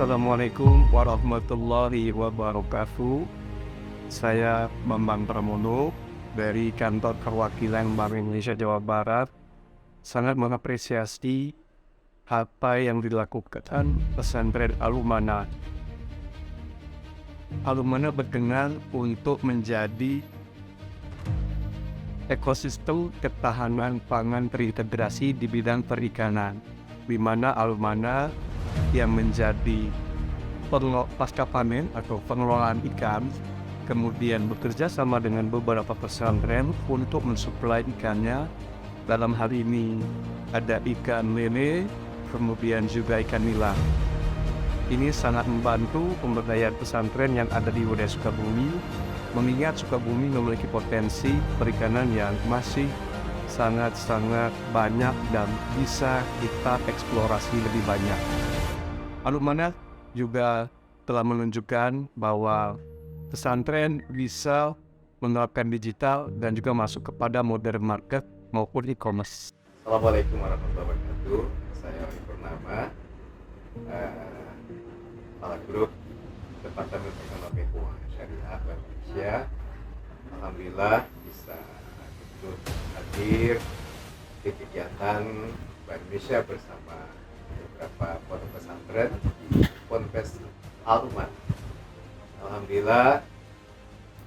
Assalamualaikum warahmatullahi wabarakatuh. Saya Bambang Pramono dari Kantor Perwakilan Bank Indonesia Jawa Barat. Sangat mengapresiasi apa yang dilakukan pesantren Al-Umanah. Al-Umanah berkenan untuk menjadi ekosistem ketahanan pangan terintegrasi di bidang perikanan, di mana Al-Umanah yang menjadi pasca panen atau pengelolaan ikan, kemudian bekerja sama dengan beberapa pesantren untuk mensuplai ikannya. Dalam hal ini ada ikan lele, kemudian juga ikan nila. Ini sangat membantu pemberdayaan pesantren yang ada di wilayah Sukabumi, mengingat Sukabumi memiliki potensi perikanan yang masih sangat-sangat banyak dan bisa kita eksplorasi lebih banyak. Al-Umanah juga telah menunjukkan bahwa pesantren bisa menerapkan digital dan juga masuk kepada modern market maupun e-commerce. Assalamualaikum warahmatullahi wabarakatuh. Saya Wali Purnama, Kepala Grup Departemen Ekonomi Keuangan Syariah Bank Indonesia. Alhamdulillah bisa ikut hadir di kegiatan Bank Indonesia bersama beberapa pondok pesantren di Ponpes Al-Umanah. Alhamdulillah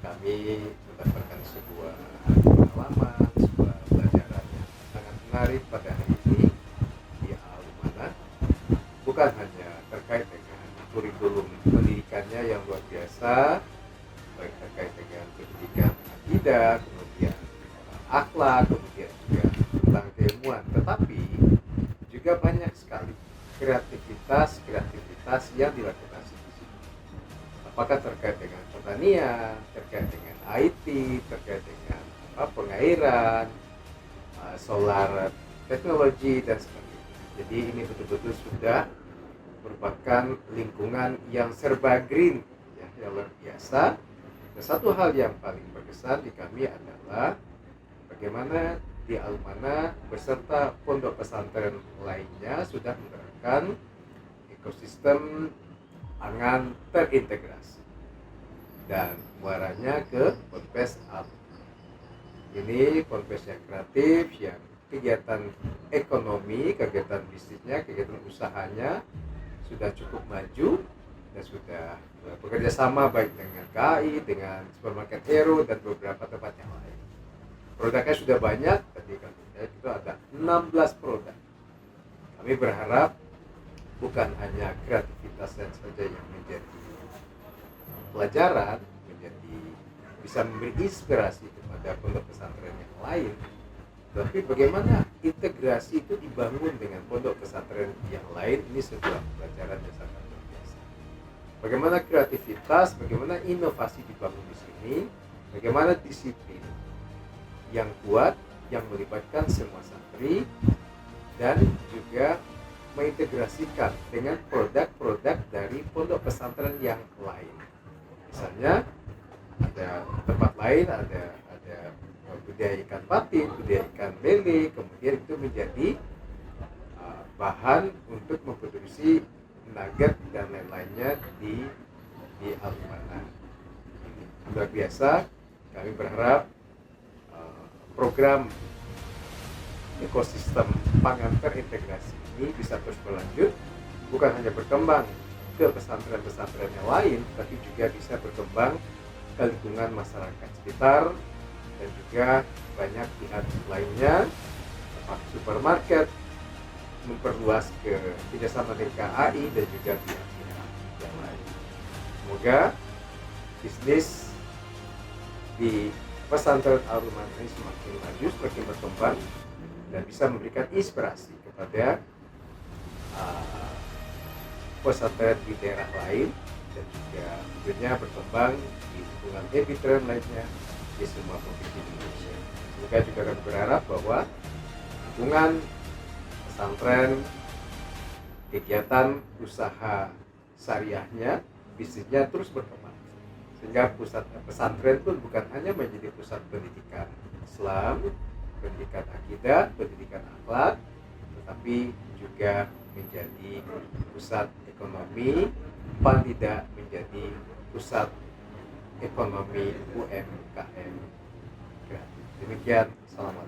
kami mendapatkan sebuah pengalaman, sebuah pelajaran yang sangat menarik pada hari ini di Al-Umanah. Bukan hanya terkait dengan kurikulum pendidikannya yang luar biasa, baik terkait dengan pendidikan akidah, kemudian akhlak, kemudian juga tentang keilmuan, tetapi juga banyak sekali kreativitas yang dilakukan di sini. Apakah terkait dengan pertanian, terkait dengan IT, terkait dengan pengairan, solar teknologi dan sebagainya. Jadi ini betul-betul sudah merupakan lingkungan yang serba green, ya, yang luar biasa. Dan satu hal yang paling berkesan di kami adalah bagaimana di Al-Umanah beserta pondok pesantren lainnya sudah menerapkan ekosistem pangan terintegrasi dan muaranya ke Ponpes Al-Umanah. Ini Ponpes yang kreatif, yang kegiatan ekonomi, kegiatan bisnisnya, kegiatan usahanya sudah cukup maju dan sudah bekerja sama baik dengan KAI, dengan supermarket Hero dan beberapa tempat yang lain. Produknya sudah banyak, tadi kami lihat itu ada 16 produk. Kami berharap bukan hanya kreativitasnya saja yang menjadi pelajaran, menjadi bisa memberi inspirasi kepada pondok pesantren yang lain, tapi bagaimana integrasi itu dibangun dengan pondok pesantren yang lain. Ini sebuah pelajaran yang sangat luar biasa. Bagaimana kreativitas, bagaimana inovasi dibangun di sini, bagaimana disiplin yang kuat, yang melibatkan semua santri dan juga mengintegrasikan dengan produk-produk dari pondok pesantren yang lain. Misalnya ada tempat lain ada budidaya ikan patin, budidaya ikan lele, kemudian itu menjadi bahan untuk memproduksi nugget dan lain-lainnya di Al-Umanah. Luar biasa. Kami berharap program ekosistem pangan terintegrasi ini bisa terus berlanjut, bukan hanya berkembang ke pesantren-pesantren yang lain, tapi juga bisa berkembang ke lingkungan masyarakat sekitar dan juga banyak pihak lainnya, supermarket, memperluas ke kerjasama dengan KAI dan juga pihak-pihak yang lain. Semoga bisnis di pesantren Al-Umanah ini semakin maju, semakin berkembang dan bisa memberikan inspirasi kepada pesantren di daerah lain dan juga tentunya berkembang di lingkungan epicentrum lainnya di semua provinsi Indonesia. Semoga juga kami berharap bahwa lingkungan pesantren, kegiatan usaha syariahnya, bisnisnya terus berkembang, sehingga pusat pesantren pun bukan hanya menjadi pusat pendidikan Islam, pendidikan akidah, pendidikan akhlak, tetapi juga menjadi pusat ekonomi, paling tidak menjadi pusat ekonomi UMKM kreatif. Demikian, assalamualaikum.